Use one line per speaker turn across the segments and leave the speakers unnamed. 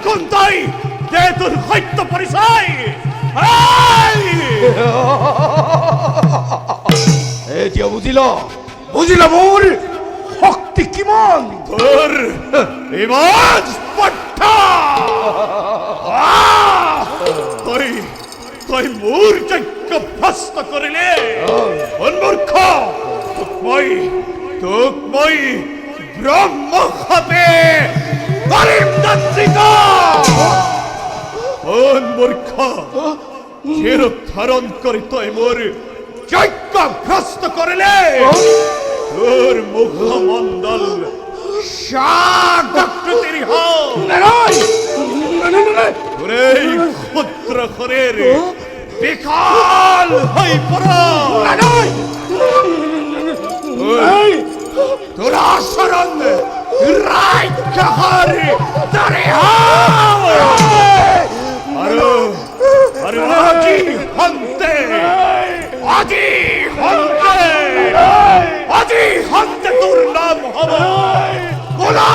এখন তাই দে তোর সত্য পরিচয়।
এতিয়া বুজিল মোৰ শক্তি কিমান।
তোর ইমান স্পর্ধা তই মোৰ যজ্ঞ ভ্ৰষ্ট কৰিলে। মূৰ্খ, তোক মই ব্ৰহ্মশাপে কৰিম দণ্ডিত। মূৰ্খ, শিৰূপ ধাৰণ কৰি তই মোৰ যজ্ঞ ভ্ৰষ্ট কৰিলে। তোর মুখমণ্ডল শাকৃতির তোর এই ক্ষুদ্র শরীর বিকাল হয়ে পড়া। তোর আচরণ রাজ্যহার আরে আজি হন্তে আজি হন্তে তোর নাম হবে গোলা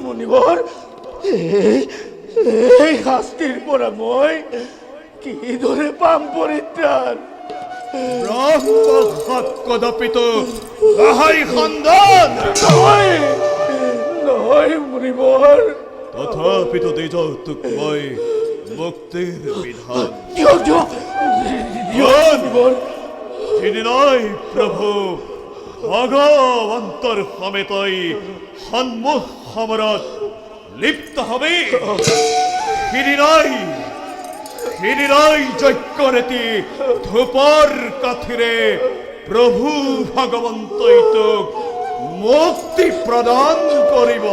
মুনিবৰ, এই শাস্তিৰ পৰা মই কিদৰে পাম পৰিত্ৰাণ?
ব্ৰহ্মশাপ কদাপিতো নহয় খণ্ডন।
নহয় মুনিবৰ,
তথাপিতো দিজ তোক মই মুক্তিৰ বিধান। সিদিনাই প্ৰভু ভগৱন্তৰ সমেতই সন্মুখ সমৰত লিপ্ত হবে। সিদিনাই যজ্ঞ ৰীতি ধূপৰ কাঠিৰে প্ৰভু ভগৱন্তই তোক মুক্তি প্ৰদান কৰিব।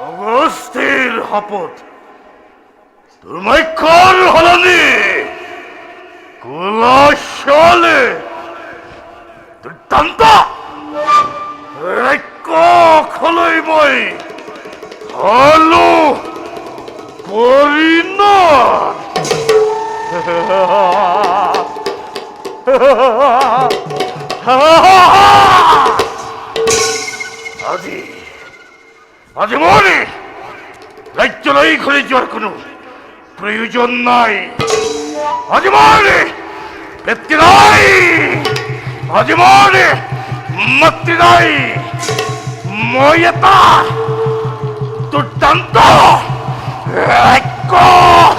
অগস্তির শপত দুৰ্মাক্ষৰ সলনি কুলশলে দুৰ্দান্ত ৰাক্ষসলৈ মই হলো আজি আজি মৰি ৰাজ্যলৈ ঘূৰি যোৱাৰ কোনো প্ৰয়োজন নাই। আজি মৰি ব্যক্তি নাই, আজি মৰি মাতৃ নাই। মই এটা দুৰ্দান্ত ৰাক্ষস।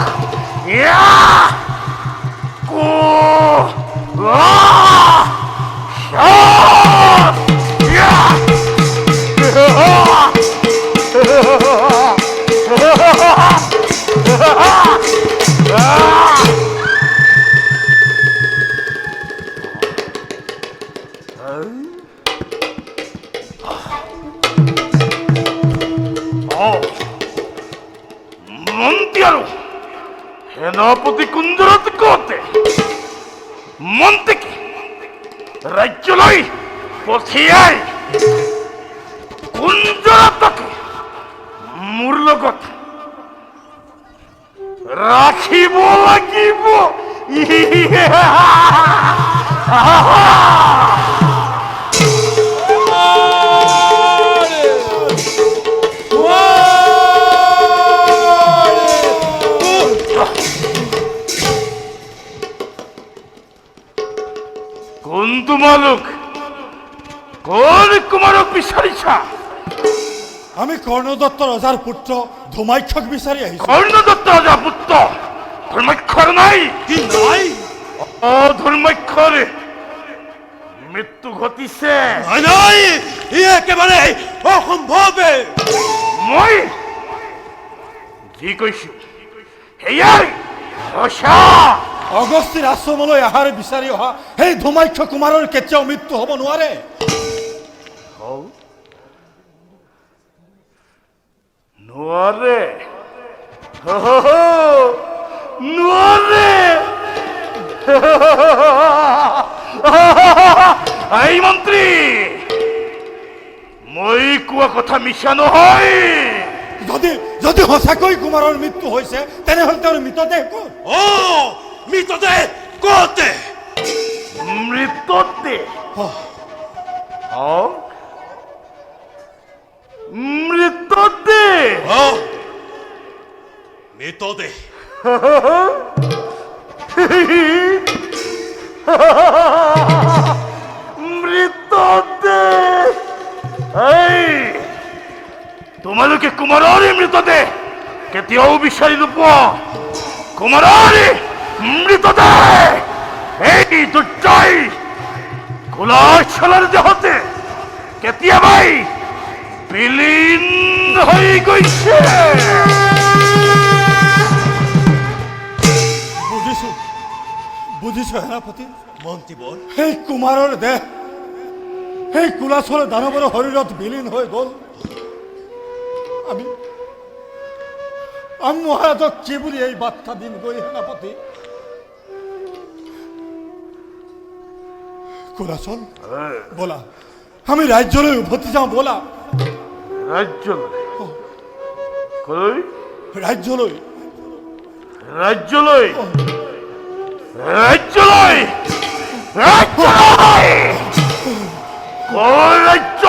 মন্ত্ৰী আৰু সেনাপতি কুঞ্জৰত কওঁতে মন্ত্ৰীক ৰাজ্যলৈ পঠিয়াই কুঞ্জৰতকে মোৰ লগত ৰাখিব লাগিব। কোন তোমালোক? কোন কুমাৰক বিচাৰিছা?
আমি কৰ্ণদত্ত ৰজাৰ পুত্ৰ ধুমাক্ষক বিচাৰি আহিছো।
কৰ্ণদত্ত ৰজাৰ পুত্ৰ ধৰ্মাক্ষৰ নাই?
কি নাই?
ধৰ্মাক্ষৰ মৃত্যু ঘটিছে।
নাই নাই, ই একেবাৰে অসম্ভৱে।
মই যি কৈছো সেয়াই সঁচা।
অগস্তিৰ আশ্ৰমলৈ আহাৰ বিচাৰি অহা সেই ধুমাক্ষ কুমাৰৰ কেতিয়াও মৃত্যু হ'ব নোৱাৰে।
নোৱাৰে নোৱাৰে। এই মন্ত্ৰী, মই কোৱা কথা মিছা নহয়।
যদি যদি সঁচাকৈ কুমাৰৰ মৃত্যু হৈছে তেনেহ'লে তেওঁৰ মৃতদেহ ক'ত? মৃতদেহ ক'ত?
মৃতদেহ মৃতদেহ
মৃতদেহ
মৃতদেহ। এই তোমালোকে কুমাৰৰ মৃতদেহ কেতিয়াও বিচাৰি নোপোৱা। কুমাৰৰ মৃতদেহ এই দুটাই কুলাশলৰ দেহতে কেতিয়াবাই বিলীন হৈ গৈছে।
বুজিছো বুজিছো সেনাপতি। মন্ত্ৰীবৰ, সেই কুমাৰৰ দেহ সেই কুলাচৰ দানৱৰ শৰীৰত বিলীন হৈ গ'ল। আমি মহাৰাজক কি বুলি এই বাৰ্তা দিম গৈ সেনাপতি? কুলাচল, ব'লা আমি ৰাজ্যলৈ উভতি যাওঁ। ব'লা
ৰাজ্যলৈ।
ৰাজ্যলৈ
ৰাজ্যলৈ ৰাজ্যলৈ ৰাজ্যলৈ। কৰ ৰাজ্য?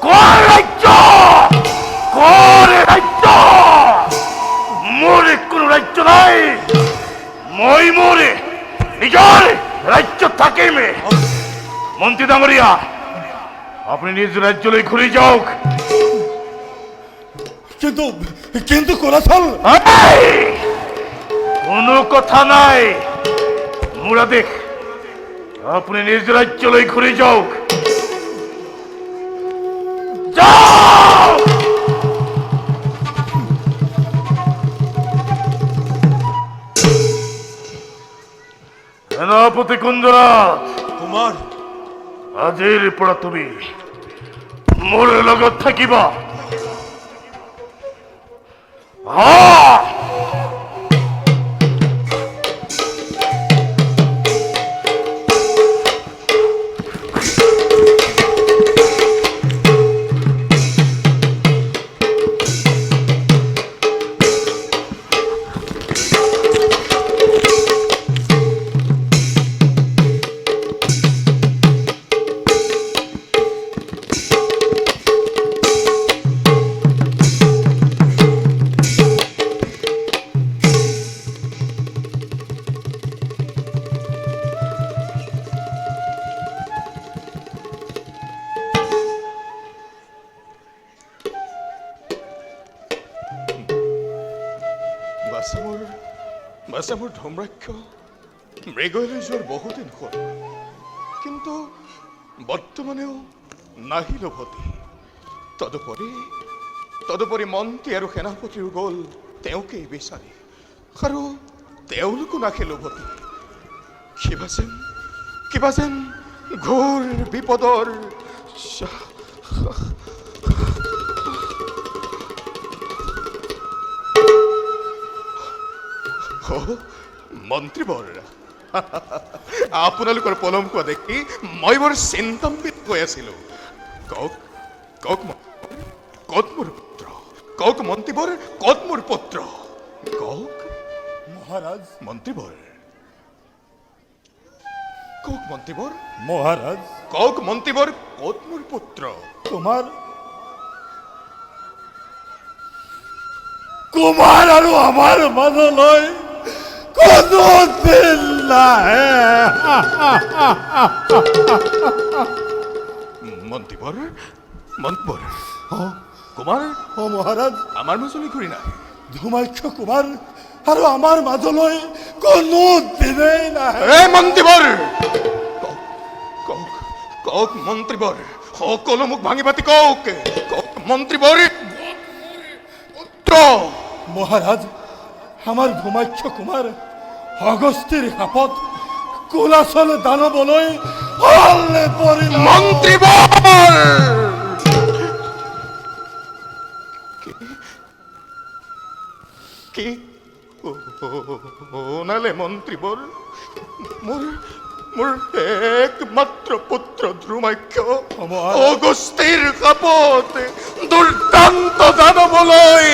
কৰ ৰাজ্য? কৰ ৰাজ্য? মোৰ কোনো ৰাজ্য নাই। মই মোৰ নিজৰ রাজ্য থাকিমে মন্ত্রী ডাঙরিয়া আপনি নিজ রাজ্যলৈ ঘুরে যাওক
কিন্তু কিন্তু কোলাছল
কোনো কথা নাই মুরাদেশ আপনি নিজ রাজ্যলৈ ঘুরে যাওক যাও সেনাপতি কুঞ্জরাজ
কুমার
আজিৰ পৰা তুমি মোৰ লগত থাকিবা
বাছামোৰ ধৰ্মৰাক্ষ মৃগলৈ যোৱাৰ বহুদিন হ'ল কিন্তু বৰ্তমানেও নাহিল উভতি তদুপৰি মন্ত্ৰী আৰু সেনাপতিও গ'ল তেওঁকেই বিচাৰি আৰু তেওঁলোকো নাহিল উভতি কিবা যেন ঘোৰ বিপদৰ মন্ত্ৰীবৰ আপোনালোকৰ পলমকুৱা দেখি মই বৰ চিন্তাম্বিত হৈ আছিলো কওক ক'ত মোৰ পুত্ৰ কওক মন্ত্ৰীবৰ ক'ত মোৰ পুত্ৰ কওক
মহারাজ
মন্ত্ৰীবৰ কওক মন্ত্ৰীবৰ
মহারাজ
কওক মন্ত্ৰীবৰ ক'ত মোৰ পুত্ৰ
কুমার আৰু আমাৰ মাজলৈ কোনো দিন নাহে
মন্ত্ৰীবৰ কুমাৰ
মহারাজ
আমাৰ মাজলৈ ঘূৰি নাহে
ধুমাক্ষ কুমাৰ আৰু আমাৰ মাজলৈ কোনো দিনেই নাহে
মন্ত্ৰীবৰ কওক মন্ত্ৰীবৰ সকলো মোক ভাঙি পাতি কওক মন্ত্ৰীবৰ পুত্ৰ
মহারাজ আমার ধুমাক্ষ কুমার অগস্তির হাপত কোলাচল দানবলৈ হলে পৰিল
মন্ত্ৰীবৰ কি শুনালে মন্ত্ৰীবৰ মোৰ একমাত্ৰ পুত্ৰ ধ্ৰুমাক্ষ অগস্তিৰ কাপত দুৰ্দান্ত দানবলৈ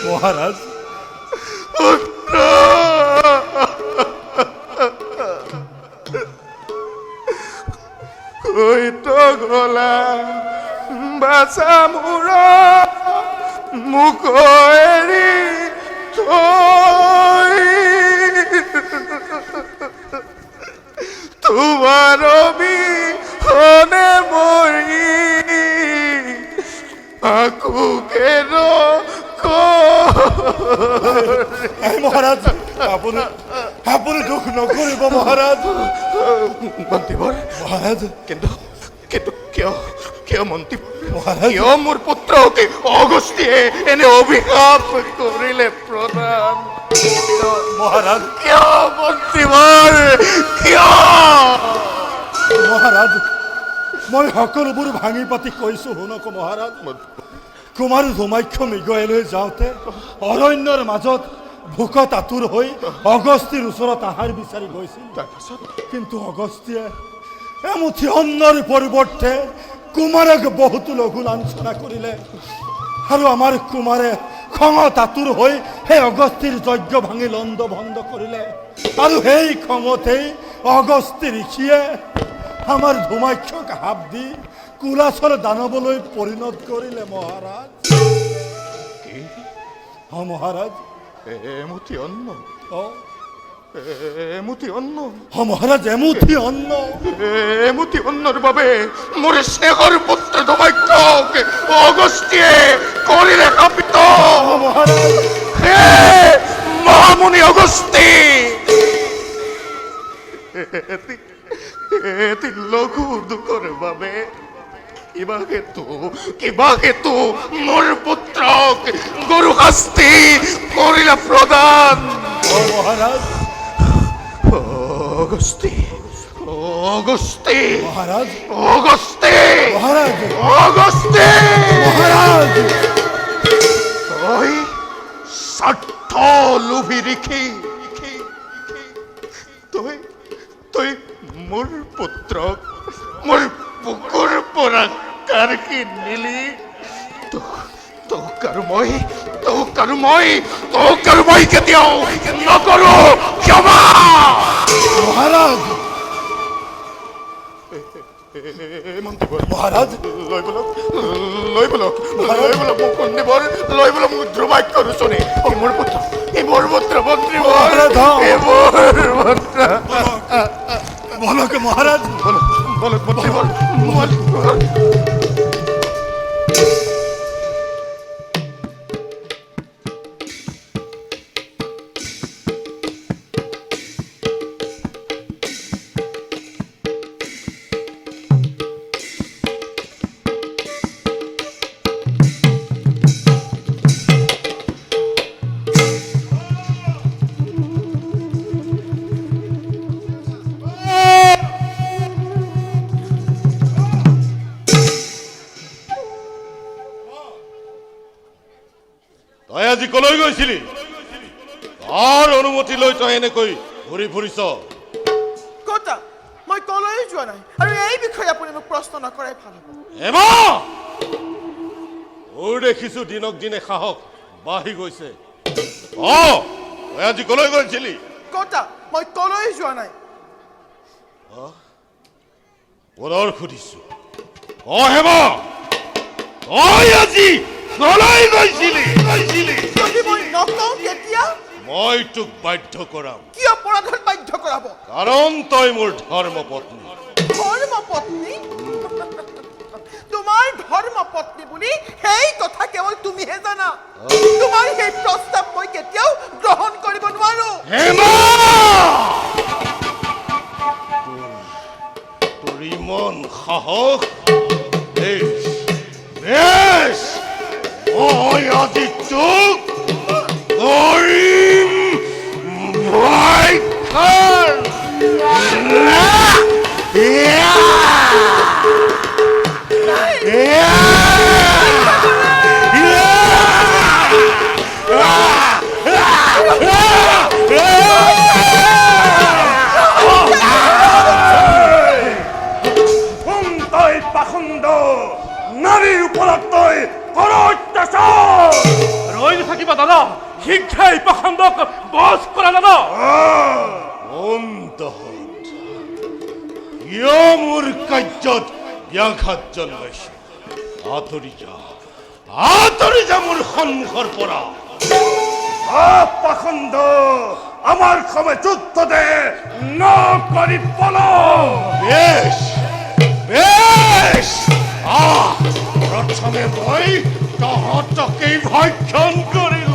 মহারাজ
কৈতো গলা বাছা মোৰ মোক এৰি তোমাৰ বিহনে মৰি আকো কেন
মহারাজ আপুনি আপুনি দুখ নকৰিব মহারাজ
মন্ত্ৰীবৰ
মহারাজ
কিন্তু কিয় মন্ত্ৰী
মহারাজ
কিয় মোৰ পুত্ৰকে অগস্তিয়ে এনে অভিশাপ কৰিলে প্ৰধান
মহারাজ
কিয় মন্ত্ৰীবৰ কিয়
মহারাজ মই সকলোবোৰ ভাঙি পাতি কৈছো শুনক মহারাজ কুমাৰ ধুমাক্ষ মৃগয়ালৈ যাওঁতে অৰণ্যৰ মাজত ভোকত আতুৰ হৈ অগস্তিৰ ওচৰত আহাৰ বিচাৰি গৈছিল কিন্তু অগস্তিয়ে এমুঠি অন্নৰ পৰিৱৰ্তে কুমাৰক বহুতো লঘু লাঞ্ছনা কৰিলে আৰু আমাৰ কুমাৰে খঙত আতুৰ হৈ সেই অগস্তিৰ যজ্ঞ ভাঙি লণ্ড ভণ্ড কৰিলে আৰু সেই খঙতেই অগস্তি ঋষিয়ে আমাৰ ধুমাক্ষক হাপ দি কোলাচল দানৱলৈ পৰিণত কৰিলে মহাৰাজ মহাৰাজ
এমুঠি অন্ন
অ
এমুঠি অন্ন
মহাৰাজ এমুঠি অন্ন
এমুঠি অন্নৰ বাবে মোৰ শেষৰ পুত্ৰ ধৰ্মাখ্যক অগস্তিয়ে কৰিলে কাপিত
মহাৰাজ
হে মহামুনি অগস্তি এটি লঘু দুখৰ বাবে কিবা হেতু মোৰ পুত্ৰক গৰু শাস্তি কৰিলে প্ৰদান
মহাৰাজ
অগস্তি অগস্তি
মহাৰাজ
অগস্তি
মহাৰাজ
অগস্তি
মহাৰাজ
তই স্বাৰ্থ লোভী ৰিখি তই মোৰ পুত্ৰক মোৰ বুকুৰ পৰা কাঢ়ি নিলি তোক আৰু মই কেতিয়াও নকৰো ক্ষমা
মহাৰাজ মহাৰাজ
লৈ বলক মোক সন্দীপৰ লৈ বলক মোক ধ্ৰুৱাক্য ৰোচনে মোৰ পুত্ৰ মন্ত্ৰীবৰ
বলক মহাৰাজ
বলক মন্ত্ৰীবৰ
তই আজি কলৈ গৈছিলি তাৰ অনুমতি লৈ তই এনেকৈ ঘূৰি ফুৰিছ
কতা মই কলৈ যোৱা নাই আৰু এই বিষয়ে আপুনি মোক প্ৰশ্ন নকৰাই ভাল হ'ব
এমা মোৰ দেখিছো দিনক দিনে সাহস বাঢ়ি গৈছে তই আজি কলৈ গৈছিলি
কতা মই কলৈ যোৱা নাই
পুনৰ সুধিছো হেমা তই আজি কলৈ গৈছিলি
যদি মই নকওঁ তেতিয়া
মই তোক বাধ্য কৰাম
কি অপৰাধত বাধ্য কৰাব
কাৰণ তই মোৰ ধৰ্মপত্নী
ধৰ্মপত্নী তোমাৰ ধৰ্মপত্নী বুলি সেই কথা কেৱল তুমিহে জানা তোমাৰ সেই প্ৰস্তাৱ মই কেতিয়াও গ্ৰহণ কৰিব নোৱাৰো
হেমা তোৰ ইমান সাহস বেশ মই আজি তোক কৰিম ভাইখান তই পাখণ্ড নাৰীৰ ওপৰত তই কৰ অত্যাচাৰ
ৰৈ নাথাকিবা দাদা শিক্ষাই পাখণ্ডক বধ কৰা দাদা
কিয় মোৰ কাৰ্যত ব্যাঘাত জন্মাইছে আঁতৰি যা মোৰ সন্মুখৰ পৰা পাখণ্ড আমাৰ সময় যুদ্ধ দে নকৰি বেশ প্ৰথমে মই তহঁতকেই ভক্ষণ কৰিল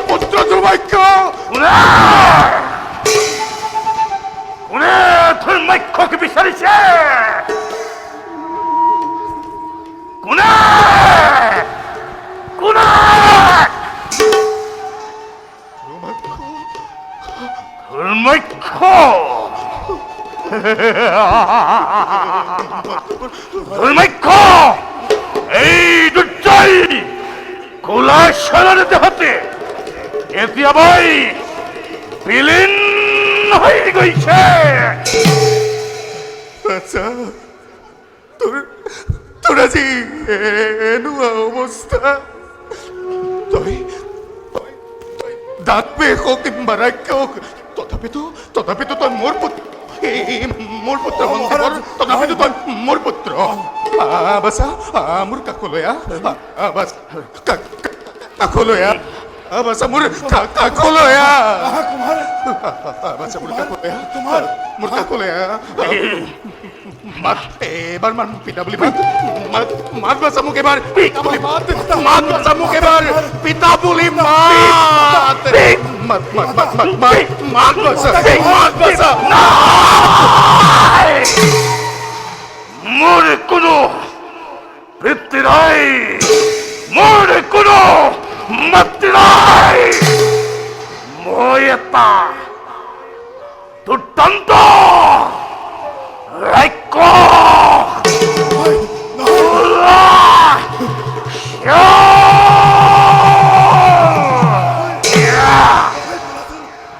পুত্র ধর্মাখ্য
কোনে ধৰ্মাখ্যক বিচাৰিছে কোনে কোনে ধৰ্মক্ষ ধৰ্মক্ষ এই দুৰ্জয় কোলা শৰৰ দেহতে এতিয়া বৈ বিলীন হৈ গৈছে
আচ্ছা তোৰ তোৰ আজি এনেকুৱা অৱস্থা তই তই তই দাঁত বেশ হওক কিম্বা ৰাক্য হওক তথাপিতো তই মোৰ পুত্ৰ মোৰ পুত্ৰ মন্দিবৰ তথাপিতো তই মোৰ পুত্ৰ বাছা মোৰ কাষলৈ বাছ কাষলৈ বাছা মোৰ কাষলৈ বাছা মোৰ কাষলৈ মোৰ কাষলৈ মাত এবাৰ মান পিতা বুলি মাত বাছা মোক এবাৰ পিতা বুলি মাত বাছা মোক এবাৰ পিতা বুলি মাত বাছা
মোৰ কোনো বৃত্তি নাই মোৰ কোনো মাতৃ নাই মই এটা দুৰ্দান্ত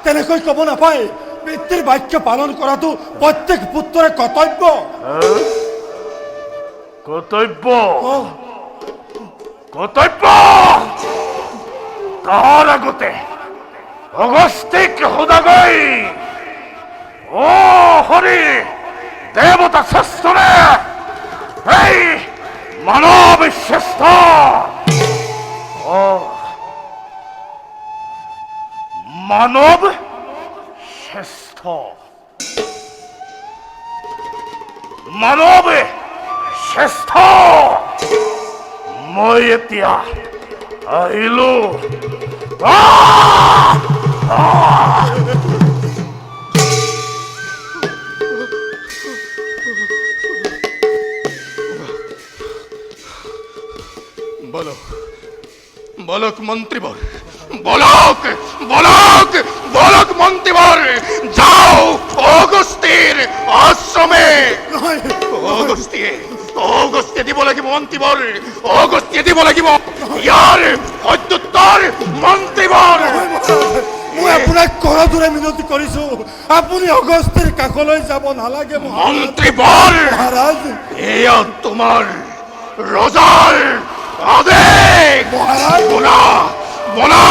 তেনেকৈ ক'ব নাপায় পিতৃৰ বাক্য পালন কৰাটো প্ৰত্যেক পুত্ৰৰে কৰ্তব্য
কৰ্তব্য কৰ্তব্য তাৰ আগতে অগস্তিক সোধাগৈ অ হৰি দেৱতা শ্ৰেষ্ঠৰে এই মানৱ শ্ৰেষ্ঠ মানৱ শ্ৰেষ্ঠ মানৱ শ্ৰেষ্ঠ মই এতিয়া আহিলো
বলক মন্ত্রীবর বলক বলক বলক মন্ত্রীবর যাও অগস্তির আশ্রমে অগস্তিয়ে দিব লাগিব মন্ত্রীবর অগস্তিয়ে দিব লাগিব ইয়ার অত্যুত্তর মন্ত্রীবর
মই আপোনাক কৰদৰে মিনতি কৰিছো আপুনি অগস্তিৰ কাষলৈ যাব নালাগে
মন্ত্রীবর
মহাৰাজ
এয়া তোমার রজার আদেশ
মহারাজ
বলা বলা